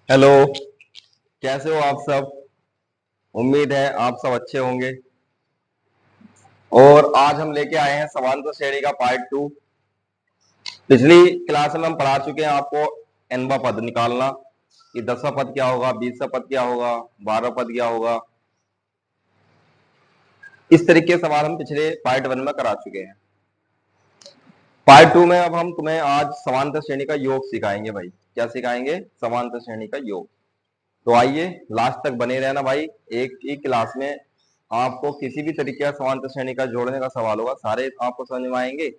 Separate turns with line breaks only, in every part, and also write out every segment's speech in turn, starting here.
Hello. कैसे हो आप सब? उम्मीद है आप सब अच्छे होंगे। और आज हम लेके आए हैं समांतर श्रेणी का पार्ट 2। पिछली क्लास में हम पढ़ा चुके हैं आपको nवां पद निकालना कि 10वां पद क्या होगा, 20वां पद क्या होगा, 12वां पद क्या होगा। इस तरीके के सवाल हम पिछले पार्ट 1 में करा चुके हैं। पार्ट 2 में अब हम तुम्हें आज समांतर श्रेणी का योग सिखाएंगे भाई। क्या सिखाएंगे? समांतर श्रेणी का योग। तो आइए लास्ट तक बने रहना भाई। एक ही क्लास में आपको किसी भी तरीके का समांतर श्रेणी का जोड़ने का सवाल होगा, सारे आपको समझ में आएंगे।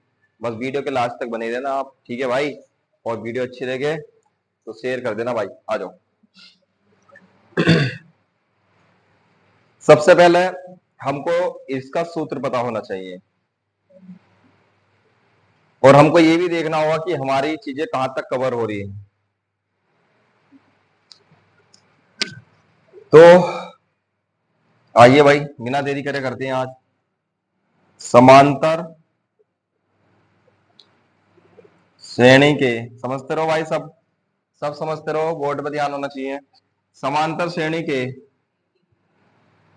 बस वीडियो के लास्ट तक बने रहना आप, ठीक है भाई। और वीडियो अच्छी लगे तो शेयर कर देना भाई। आ जाओ। सबसे पहले हमको इसका सूत्र पता होना चाहिए और हमको ये भी देखना होगा कि हमारी चीजें कहां तक कवर हो रही है। तो आइए भाई बिना देरी करे करते हैं आज समांतर श्रेणी के। समझते रहो भाई, सब समझते रहो, बोर्ड पर ध्यान होना चाहिए। समांतर श्रेणी के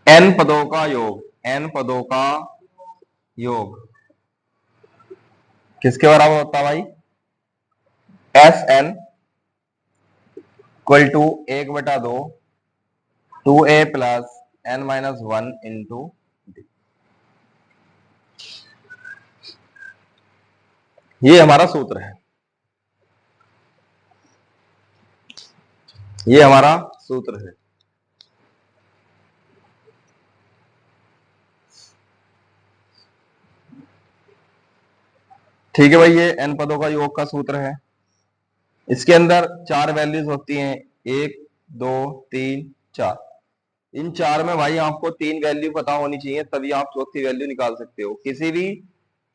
n पदों का योग, n पदों का योग किसके बराबर होता है भाई? S N equal to 1/2 2a plus n-1 into D. ये हमारा सूत्र है, ये हमारा सूत्र है। ठीक है भाई, ये n पदों का योग का सूत्र है। इसके अंदर 4 वैल्यूज होती हैं, 1 2 3 4। इन 4 में भाई आपको 3 वैल्यू पता होनी चाहिए, तभी आप चौथी वैल्यू निकाल सकते हो। किसी भी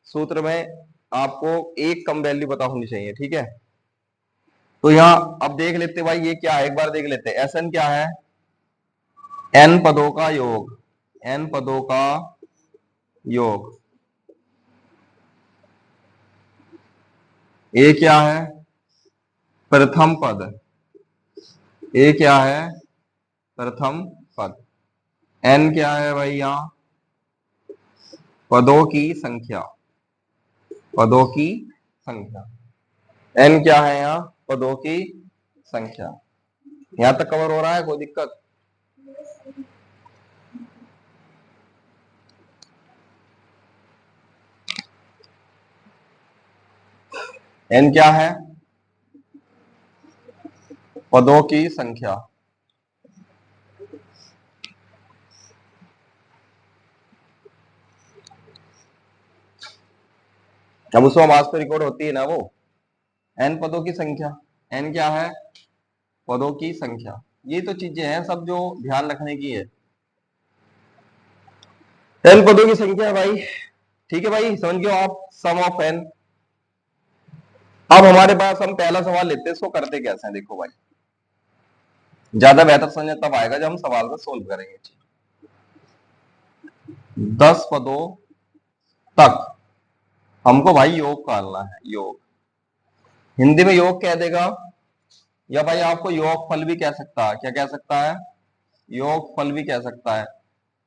सूत्र में आपको एक कम वैल्यू पता होनी चाहिए, ठीक है। तो यहां अब देख लेते भाई ये क्या है, एक बार देख लेते हैं। एस एन क्या है? n पदों का योग, n पदों का योग। ए क्या है? प्रथम पद। ए क्या है? प्रथम पद। n क्या है भाई? यहां पदों की संख्या, पदों की संख्या। n क्या है? यहाँ पदों की संख्या। यहां तक कवर हो रहा है? कोई दिक्कत? n क्या है? पदों की संख्या। अब उसमें आवाज तो रिकॉर्ड होती है ना वो। n पदों की संख्या, n क्या है? पदों की संख्या। ये तो चीजें हैं सब जो ध्यान रखने की है। n पदों की संख्या है भाई, ठीक है भाई, समझ गए आप? सम ऑफ n। अब हमारे पास हम पहला सवाल लेते हैं, इसको करते कैसे हैं देखो भाई। ज्यादा बेहतर समझ तब आएगा जब हम सवाल को सोल्व करेंगे। 10 पदों तक हमको भाई योग निकालना है। योग हिंदी में योग कह देगा, या भाई आपको योग फल भी कह सकता है। क्या कह सकता है? योग फल भी कह सकता है।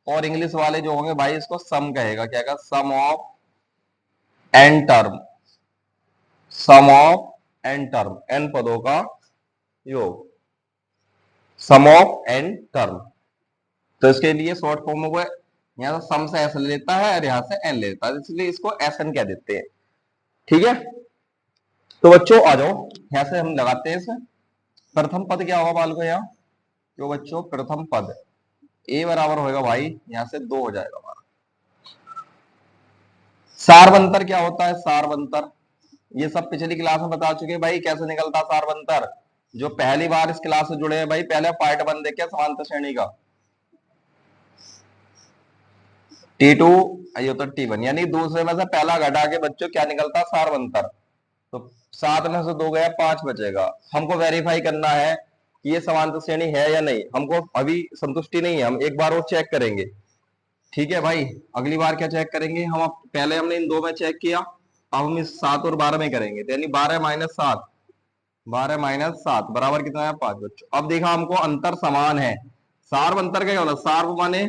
और इंग्लिश वाले जो होंगे भाई इसको सम कहेगा। क्या कहा? Sum of N term, sum of N term, N पदों का योग, सम ऑफ एन टर्म। तो इसके लिए शॉर्ट फॉर्म में यहाँ से सम से एस ले लेता है और यहाँ से एन ले लेता है, इसलिए इसको एस एन कह देते हैं, ठीक है। तो बच्चों आ जाओ, यहां से हम लगाते हैं इसमें। प्रथम पद क्या होगा बाल को यहाँ? तो बच्चों प्रथम पद ए बराबर होगा भाई, यहां से 2 हो जाएगा हमारा। सारवंतर क्या होता है? सारवंतर ये सब पिछली क्लास में बता चुके हैं भाई, कैसे निकलता सारवंतर। जो पहली बार इस क्लास से जुड़े हैं भाई, पहले पार्ट 1 देखे समांतर श्रेणी का। T2 ये तो T1, यानी दूसरे में से पहला घटा के बच्चों क्या निकलता? सारवंतर। तो 7 में से 2 गया, 5 बचेगा। हमको वेरीफाई करना है कि ये समांतर श्रेणी है या नहीं। हमको अभी संतुष्टि नहीं है, हम एक बार और चेक करेंगे, ठीक है भाई। अगली बार क्या चेक करेंगे हम? पहले हमने इन 2 में चेक किया, अब हम इस 7 और 12 में करेंगे। तो यानी 12 - 7 12 माइनस 7 बराबर कितना है 5 बच्चों। अब देखा हमको अंतर समान है। सार्व अंतर क्या होता है? सार्व माने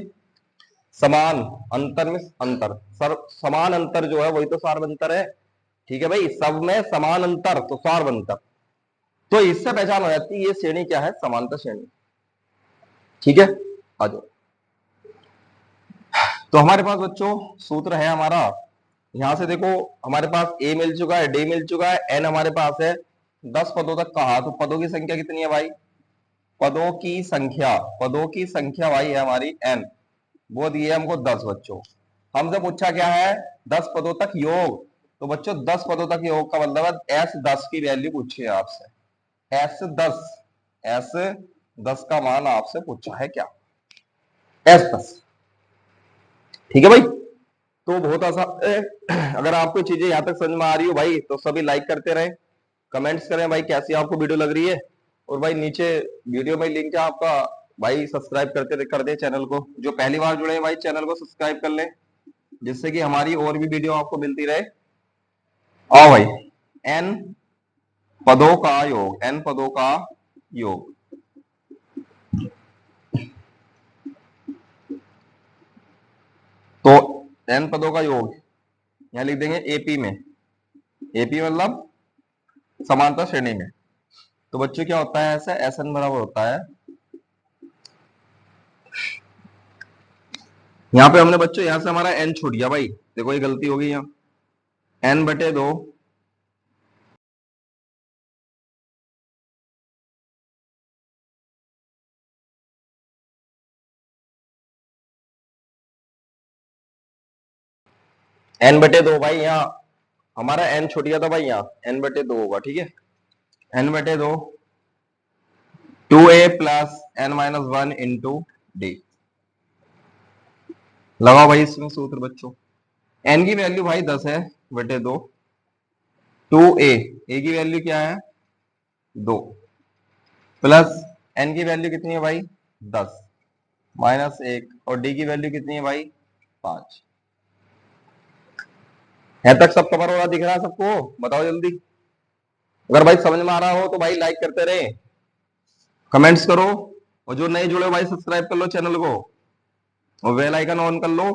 समान, अंतर में अंतर, सर समान अंतर जो है वही तो सार्व अंतर है। ठीक है भाई, सब में समान अंतर तो सार्व अंतर। तो इससे पहचान हो जाती है ये श्रेणी क्या है, समांतर श्रेणी। ठीक है, आ जाओ। तो हमारे पास बच्चों सूत्र है हमारा, यहां से देखो हमारे पास ए मिल चुका है, डी मिल चुका है, एन हमारे पास है। 10 पदों तक कहा, तो पदों की संख्या कितनी है भाई? पदों की संख्या, पदों की संख्या भाई है हमारी एन, वो दिए हमको 10 बच्चों। हमसे पूछा क्या है? 10 पदों तक योग। तो बच्चों 10 पदों तक योग का मतलब है एस 10 की वैल्यू पूछी है आपसे। एस 10, एस 10 का मान आपसे पूछा है क्या? एस 10। ठीक है भाई, तो बहुत आसान। अगर आपको चीजें यहां तक समझ में आ रही हो भाई तो सभी लाइक करते रहे, कमेंट्स करें भाई कैसी आपको वीडियो लग रही है। और भाई नीचे वीडियो में लिंक है आपका, भाई सब्सक्राइब करते कर दे चैनल को। जो पहली बार जुड़े हैं भाई चैनल को सब्सक्राइब कर लें, जिससे कि हमारी और भी वीडियो आपको मिलती रहे। आओ भाई, एन पदों का योग, एन पदों का योग। तो एन पदों का योग यहां लिख देंगे एपी में, एपी मतलब समांतर श्रेणी में। तो बच्चों क्या होता है ऐसा, एस एन बराबर होता है, यहाँ पे हमने बच्चों यहां से हमारा एन छूट गया भाई, देखो ये गलती हो गई यहाँ, एन बटे 2 एन बटे 2 भाई, यहाँ हमारा एन छूट गया था भाई, यहाँ एन बटे 2 होगा। ठीक है, एन बटे 2 2a plus N minus 1 into D. लगाओ भाई इसमें सूत्र बच्चों। एन की वैल्यू भाई 10 है बटे 2, 2a, ए की वैल्यू क्या है 2, प्लस एन की वैल्यू कितनी है भाई 10, माइनस 1, और डी की वैल्यू कितनी है भाई 5। है तक सब कवर हो रहा, दिख रहा है सबको? बताओ जल्दी। अगर भाई समझ में आ रहा हो तो भाई लाइक करते रहे, कमेंट्स करो, और जो नए जुड़े हो भाई सब्सक्राइब कर लो चैनल को, और बेल आइकन ऑन कर लो,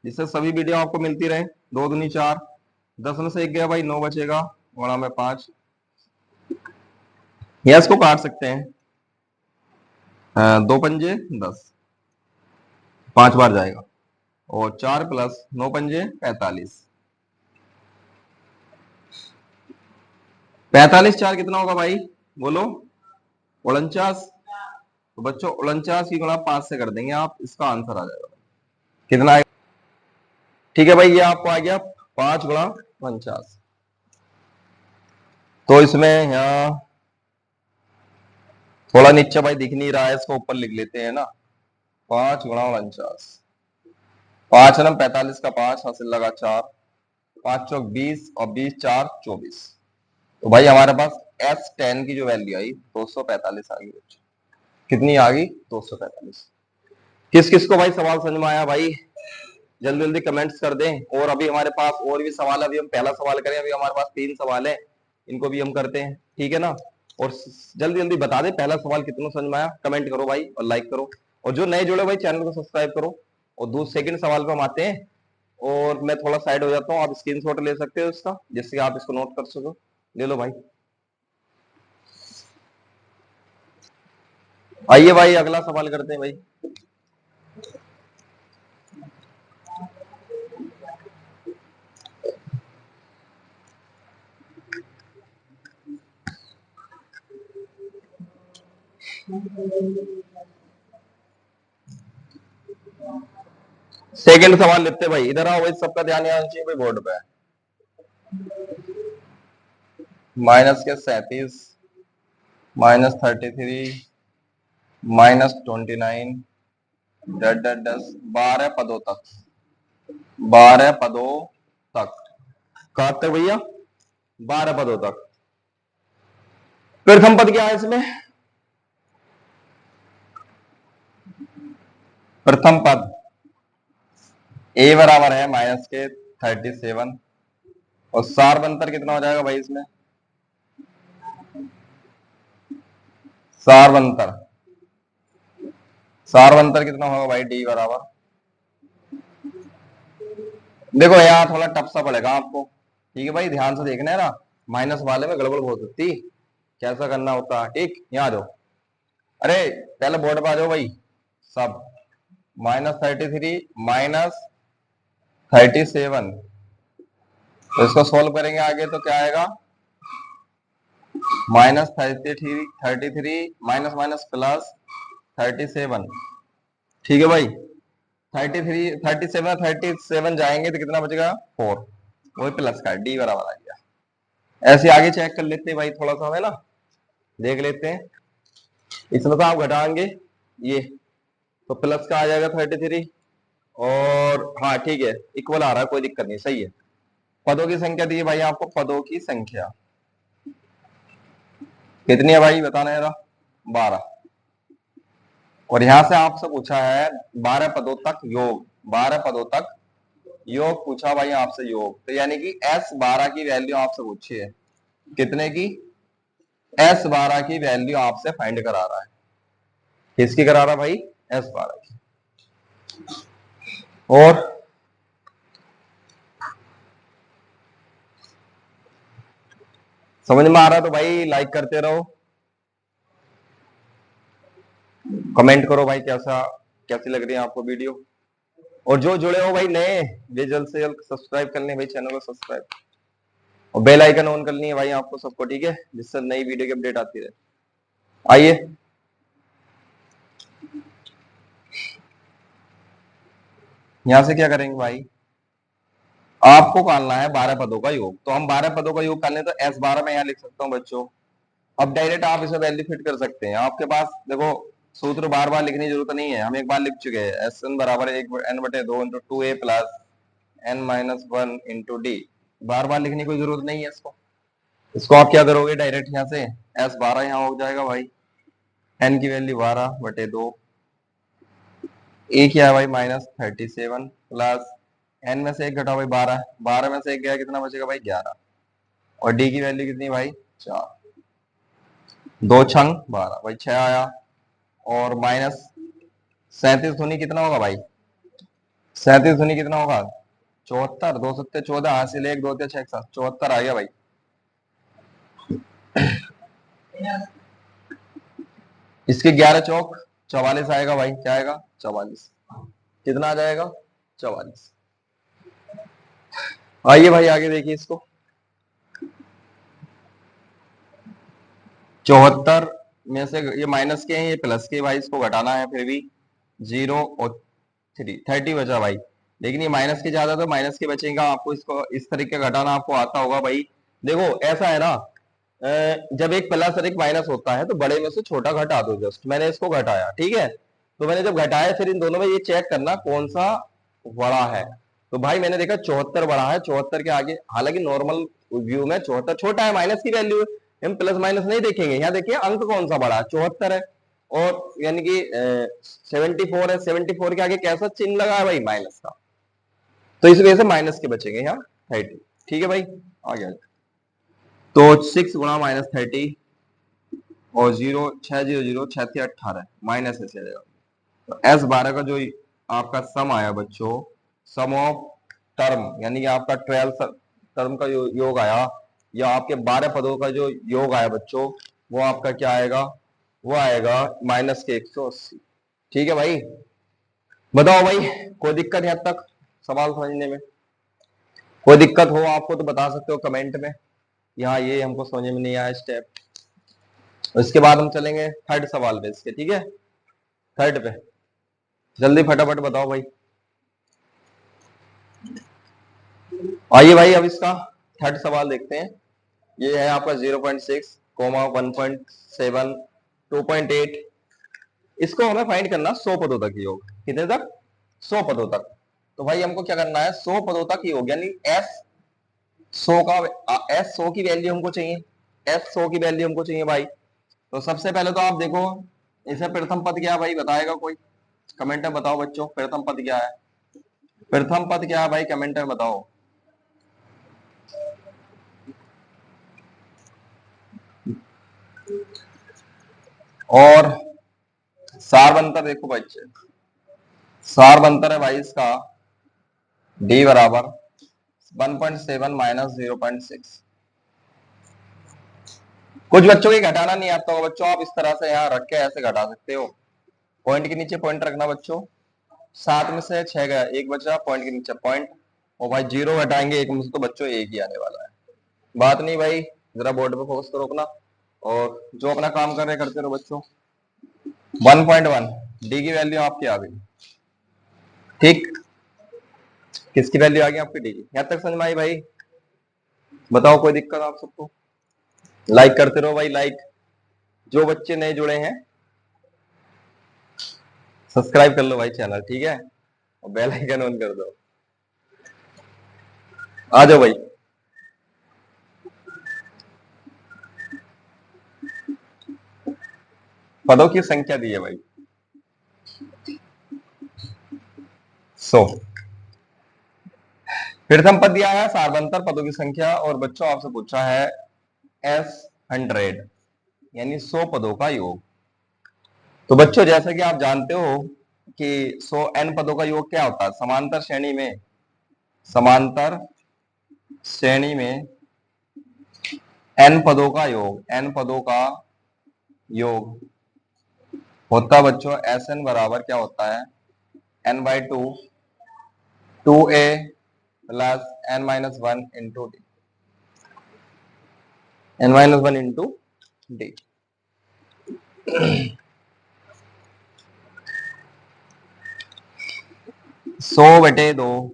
जिससे सभी वीडियो आपको मिलती रहे। 2 दूनी 4, 10 में से 1 गया भाई 9 बचेगा, गुणा में 5, या इसको काट सकते हैं, 2 पंजे 10, 5 बार जाएगा, और 4 प्लस 9 पंजे 45, 45 4 कितना होगा भाई बोलो? 49। तो बच्चों 49 की गुणा 5 से कर देंगे आप, इसका आंसर आ जाएगा कितना आएगा? ठीक है भाई, ये आपको आ गया 5 गुणा 49। तो इसमें यहाँ थोड़ा नीचे भाई दिख नहीं रहा है, इसको ऊपर लिख लेते हैं ना, 5 गुणा 49, 5 नम 45 का 5 हासिल लगा 4, 5 चौक 20, और 20 4 24। तो भाई हमारे पास S10 की जो वैल्यू आई 245 आ गई बच्चों। कितनी आ गई? 245। किस किस को भाई सवाल समझ में आया भाई? जल्दी जल्दी कमेंट्स कर दें। और अभी हमारे पास और भी सवाल है, अभी हम पहला सवाल करें, अभी हमारे पास 3 सवाल है, इनको भी हम करते हैं। ठीक है ना? और जल्दी जल्दी बता दे पहला सवाल कितना समझ में आया, कमेंट करो भाई और लाइक करो, और जो नए जुड़े भाई चैनल को सब्सक्राइब करो। और दूसरे सेकंड सवाल पे हम आते हैं, और मैं थोड़ा साइड हो जाता हूँ, आप स्क्रीनशॉट ले सकते हो इसका, जिससे आप इसको नोट कर सको। ले लो भाई। आइए भाई अगला सवाल करते हैं भाई। सेकंड सवाल लेते हैं भाई, इधर आओ भाई, सबका ध्यान यहाँ चाहिए भाई बोर्ड पे। माइनस के 37, माइनस 33, माइनस 29, 12 पदों तक, 12 पदों तक, कहां तक भैया? 12 पदों तक। प्रथम पद क्या है इसमें? प्रथम पद ए बराबर है माइनस के 37, और सार अंतर कितना हो जाएगा भाई इसमें? सारवंतर, सारवंतर कितना होगा भाई, डी बराबर, देखो यहाँ थोड़ा टफ सा पड़ेगा आपको, ठीक है भाई, ध्यान से देखना है ना, माइनस वाले में गड़बड़ हो सकती, कैसा करना होता है, ठीक, यहाँ आ जाओ, अरे पहले बोर्ड पे आ जाओ भाई सब, -33 -37, तो इसको सोल्व करेंगे आगे तो क्या आएगा, -33 माइनस माइनस प्लस 37, ठीक है भाई, 37 जाएंगे तो कितना बचेगा 4, वही प्लस का डी बराबर आ गया। ऐसे आगे चेक कर लेते हैं भाई, थोड़ा सा है ना, देख लेते हैं, इसमें तो आप घटाएंगे ये, तो प्लस का आ जाएगा 33, और हाँ ठीक है, इक्वल आ रहा है, कोई दिक्कत नहीं, सही है। पदों की संख्या दी है भाई आपको, पदों की संख्या कितनी है भाई बताना है, 12, और यहां से आपसे पूछा है 12 पदों तक योग, 12 पदों तक योग पूछा भाई आपसे योग, तो यानी कि S12 की वैल्यू आपसे पूछी है, कितने की, S12 की वैल्यू आपसे फाइंड करा रहा है, किसकी करा रहा भाई, S12 की। और समझ में आ रहा है तो भाई लाइक करते रहो, कमेंट करो भाई कैसा, कैसी लग रही है आपको वीडियो, और जो जुड़े हो भाई नए, वे जल्द से जल्द सब्सक्राइब कर लें भाई, चैनल को सब्सक्राइब, और बेल आइकन ऑन करनी है भाई आपको सबको, ठीक है, जिससे नई वीडियो की अपडेट आती रहे। आइए यहां से क्या करेंगे भाई, आपको निकालना है 12 पदों का योग, तो हम 12 पदों का योग कर लें तो S12 में यहां लिख सकता हूं बच्चों, अब डायरेक्ट आप इसे वैल्यू फिट कर सकते हैं, आपके पास देखो सूत्र बार बार लिखने की जरूरत नहीं है, हम एक बार लिख चुके हैं, एस एन बराबर n/2 into 2a plus n-1 into D, बार बार लिखने की कोई जरूरत नहीं है इसको, इसको आप क्या करोगे डायरेक्ट यहाँ से, S12 यहाँ हो जाएगा भाई, n की वैल्यू 12/2, ए क्या है भाई -37 प्लस n में से एक घटाओ भाई 12, 12 में से एक गया कितना बचेगा भाई 11, और डी की वैल्यू कितनी भाई 4, 2 छंग 12 भाई 6 आया, और -37 धुनी कितना होगा भाई, 37 धुनी कितना होगा 74, 2 सत्ते 14, हासिल 1 2 6 7, 74 आ गया भाई, इसके 11 चौक 44 आएगा भाई, क्या आएगा 44, कितना आ जाएगा 44। आइए भाई आगे देखिए इसको, 74 में से ये माइनस के हैं, ये प्लस के भाई, इसको घटाना है फिर भी, 0 और 30 बचा भाई, लेकिन ये माइनस के ज्यादा तो माइनस के बचेगा, आपको इसको इस तरीके का घटाना आपको आता होगा भाई, देखो ऐसा है ना, जब एक प्लस और एक माइनस होता है तो बड़े में से छोटा घटा दो, जस्ट मैंने इसको घटाया, ठीक है, तो मैंने जब घटाया फिर इन दोनों में ये चेक करना कौन सा बड़ा है, तो भाई मैंने देखा 74 बड़ा है, 74 के आगे, हालांकि नॉर्मल व्यू में 74 छोटा है, माइनस की वैल्यू, हम प्लस माइनस नहीं देखेंगे, यहाँ देखिए अंक कौन सा बड़ा है 74 है, और यानी कि 74 है, 74 के आगे कैसा चिन्ह लगा है भाई माइनस का, तो इस वजह से माइनस के बचेंगे यहाँ 30, ठीक है भाई, आ गया, तो 6 गुणा -30 और 0 6 0 0 6 18 माइनस ऐसे आ जाएगा, तो S12 का जो आपका सम आया बच्चों, सम ऑफ टर्म यानी कि आपका 12 टर्म का योग आया, या आपके 12 पदों का जो योग आया बच्चों, वो आपका क्या आएगा, वो आएगा -180, ठीक है भाई, बताओ भाई कोई दिक्कत है अब तक सवाल समझने में, कोई दिक्कत हो आपको तो बता सकते हो कमेंट में, यहाँ ये हमको समझ में नहीं आया स्टेप, इसके बाद हम चलेंगे थर्ड सवाल पे इसके, ठीक है, थर्ड पे जल्दी फटाफट बताओ भाई, आइए भाई अब इसका थर्ड सवाल देखते हैं, ये है आपका 0.6, 1.7, 2.8, इसको हमें फाइंड करना 100 पदों तक योग, कितने तक 100 पदों तक, तो भाई हमको क्या करना है 100 पदों तक योग, यानी S100 की वैल्यू हमको चाहिए, S100 की वैल्यू हमको चाहिए भाई, तो सबसे पहले तो आप देखो इसे प्रथम पद क्या है भाई, बताएगा कोई, कमेंट में बताओ बच्चों प्रथम पद क्या है, प्रथम पद क्या है भाई कमेंट में बताओ, और सार बनता देखो बच्चे, सार बनता है भाई इसका डी बराबर 1.7 माइनस 0.6। कुछ बच्चों की घटाना नहीं आता होगा बच्चों, आप इस तरह से यहाँ रख के ऐसे घटा सकते हो। पॉइंट के नीचे पॉइंट रखना बच्चों, 7 में से 6 गया, एक बचा, पॉइंट के नीचे पॉइंट, और भाई 0 घटाएंगे एक में से तो बच्चों एक ही आने वाला है। बात नहीं भाई, जरा बोर्ड पे फोकस करो अपना, और जो अपना काम कर रहे करते रहो बच्चों। 1.1 डी की वैल्यू आपकी आ गई, ठीक। किसकी वैल्यू आ गई आपकी, डी की। यहां तक समझ में आई भाई? बताओ कोई दिक्कत आप सबको? लाइक करते रहो भाई, लाइक। जो बच्चे नए जुड़े हैं सब्सक्राइब कर लो भाई चैनल, ठीक है, और बेल आइकन ऑन कर दो। आ जाओ भाई। पदों की संख्या दी है भाई 100। प्रथम पद दिया है सार्वंतर पदों की संख्या, और बच्चों आपसे पूछा है S100 यानी 100 पदों का योग। तो बच्चों जैसा कि आप जानते हो कि 100 n पदों का योग क्या होता है, समांतर श्रेणी में, समांतर श्रेणी में n पदों का योग, n पदों का योग होता है बच्चों Sn बराबर क्या होता है, n/2 2a plus n-1 into D, n-1 into D. 100/2,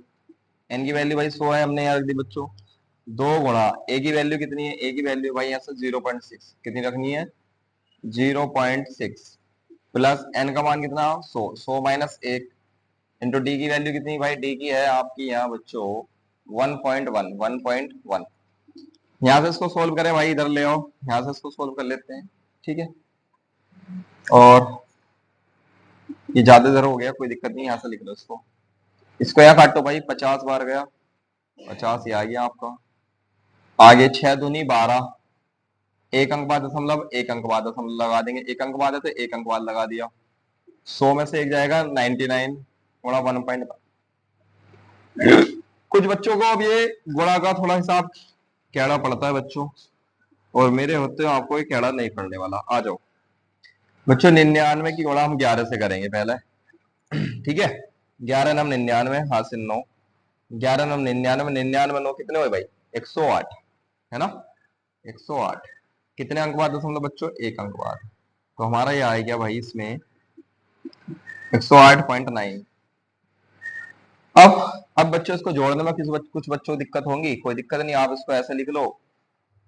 N की वैल्यू भाई 100 है, हमने यहाँ रख दी बच्चों। 2 गुणा ए की वैल्यू कितनी है, ए की वैल्यू भाई यहाँ से 0.6 कितनी रखनी है, 0.6 प्लस एन का मान कितना 100, 100 माइनस 1 इंटू डी की वैल्यू कितनी भाई, डी की है आपकी यहाँ बच्चों 1.1, 1.1। यहाँ से इसको सोल्व करें भाई, इधर ले आओ, यहाँ से इसको सोल्व कर लेते हैं, ठीक है। और ये ज्यादा इधर हो गया, कोई दिक्कत नहीं, यहाँ से लिख लो इसको, इसको यहाँ काटो भाई, 50 बार गया, 50 ये आ गया आपका। आगे 6 दूनी 12, एक अंक बाद दशमलव, एक अंक बाद दशमलव लगा देंगे, एक अंक बाद है तो एक अंक बाद लगा दिया। 100 में से एक जाएगा 99 गुणा 1.1। कुछ बच्चों को अब ये गुणा का थोड़ा हिसाब कैड़ा पड़ता है बच्चों, और मेरे होते हुए आपको ये कैड़ा नहीं पड़ने वाला। आ जाओ बच्चों, 99 की गुणा हम 11 से करेंगे पहले, ठीक है। 11 नम 99 हासिल 9, 11 नम 99, 99 9 कितने हुए भाई, 108 है ना, 108। कितने अंक बाद दशमलव बच्चों, एक अंक बाद, तो हमारा ये आ गया भाई इसमें 108.9। अब बच्चों इसको जोड़ने में कुछ बच्चों को दिक्कत होंगी, कोई दिक्कत नहीं, आप इसको ऐसे लिख लो।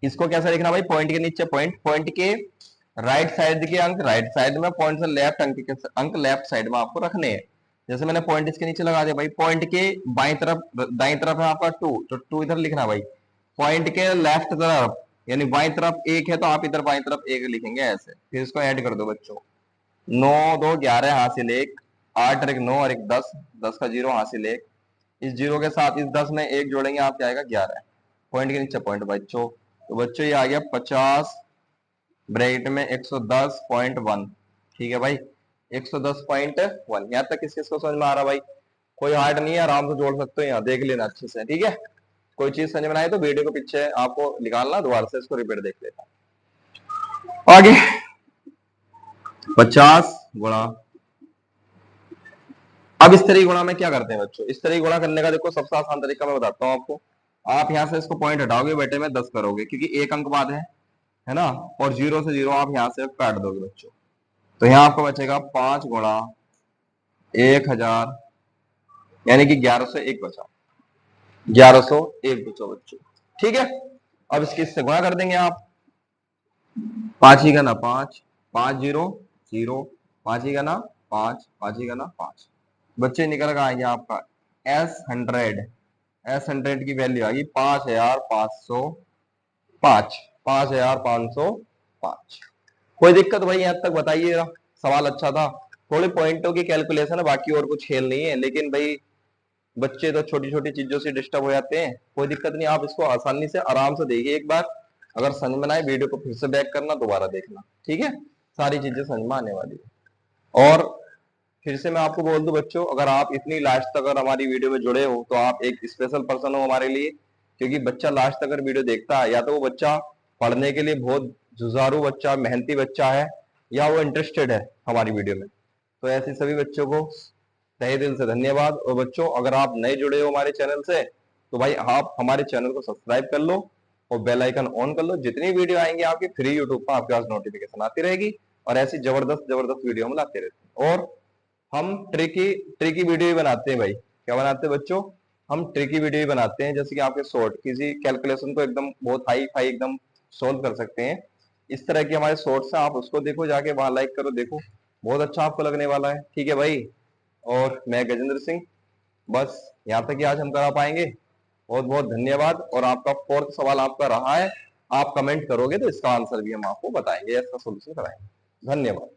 इसको कैसे लिखना भाई, पॉइंट के नीचे पॉइंट, पॉइंट के राइट साइड के अंक राइट साइड में, पॉइंट से लेफ्ट अंक के अंक लेफ्ट साइड में आपको रखने हैं। जैसे मैंने पॉइंट इसके नीचे लगा दिया भाई, पॉइंट के बाई तरफ दाई तरफ है आपका 2, तो 2 इधर लिखना भाई। पॉइंट के लेफ्ट तरफ यानी बाई तरफ 1 है तो आप इधर बाई तरफ 1 लिखेंगे ऐसे, फिर इसको ऐड कर दो बच्चों। 9 2 11 हासिल 1, 8 और 1 9 और 1 10, 10 का 0 हासिल 1। इस 0 के साथ इस 10 में 1 जोड़ेंगे, आप क्या आएगा 11। पॉइंट के नीचे पॉइंट बच्चों, तो बच्चों ये आ गया 50 ब्रैकेट में 110.1, ठीक है भाई, 110.1। यहाँ तक किस किस को समझ में आ रहा भाई? कोई हार्ड नहीं है, आराम से जोड़ सकते हो, यहाँ देख लेना अच्छे से, ठीक है। कोई चीज समझ में आए तो वीडियो के पीछे आपको निकालना, दोबारा से इसको रिपीट देख लेना। आगे 50 गुणा, अब इस तरह गुणा में क्या करते हैं बच्चों, इस तरह गुणा करने का देखो सबसे आसान तरीका मैं बताता हूँ आपको। आप यहाँ से इसको पॉइंट हटाओगे, बेटे में 10 करोगे क्योंकि एक अंक बाद है ना, और 0 से 0 आप यहाँ से काट दोगे बच्चों, तो यहाँ आपको बचेगा 5 गुणा 1000 यानी कि 1101 बचा, 1101 बचा बच्चों, ठीक है। अब इसके इससे गुणा कर देंगे आप, 5 ही का ना 5, 5 0 0, 5 ही का ना 5, 5 ही का ना 5, बच्चे निकल कर आएंगे आपका S100 की वैल्यू आएगी 5505, 5505। कोई दिक्कत भाई यहाँ तक बताइएगा, सवाल अच्छा था, थोड़े पॉइंटों की कैलकुलेशन है, बाकी और कुछ खेल नहीं है, लेकिन भाई बच्चे तो छोटी छोटी चीजों से डिस्टर्ब हो जाते हैं। कोई दिक्कत नहीं, आप इसको आसानी से आराम से देखिए एक बार, अगर समझ में आए वीडियो को फिर से बैक करना, दोबारा देखना, ठीक है। सारी चीजें समझ में आने वाली है। और फिर से मैं आपको बोल दूं बच्चों, अगर आप इतनी लास्ट तक अगर हमारी वीडियो में जुड़े हो तो आप एक स्पेशल पर्सन हो हमारे लिए, क्योंकि बच्चा लास्ट तक अगर वीडियो देखता है या तो वो बच्चा पढ़ने के लिए बहुत जुझारू बच्चा, मेहनती बच्चा है, या वो इंटरेस्टेड है हमारी वीडियो में। तो ऐसे सभी बच्चों को तहे दिल से धन्यवाद। और बच्चों अगर आप नए जुड़े हो हमारे चैनल से तो भाई आप हमारे चैनल को सब्सक्राइब कर लो और बेल आइकन ऑन कर लो। जितनी वीडियो आएंगे आपकी फ्री यूट्यूब पर आपके पास नोटिफिकेशन आती रहेगी, और ऐसी जबरदस्त जबरदस्त वीडियो हम लाते रहते हैं। और हम ट्रिकी ट्रिकी वीडियो भी बनाते हैं भाई। क्या बनाते हैं बच्चों? हम ट्रिकी वीडियो भी बनाते हैं, जैसे कि आपके शॉर्ट किसी कैलकुलेशन को एकदम बहुत हाई फाई एकदम सोल्व कर सकते हैं, इस तरह के हमारे शॉर्ट्स हैं। आप उसको देखो, जाके वहां लाइक करो, देखो बहुत अच्छा आपको लगने वाला है। ठीक है भाई। और मैं गजेंद्र सिंह, बस यहाँ तक ही आज हम करा पाएंगे। बहुत बहुत धन्यवाद। और आपका फोर्थ सवाल आपका रहा है, आप कमेंट करोगे तो इसका आंसर भी हम आपको बताएंगे, इसका सोल्यूशन कराएंगे। धन्यवाद।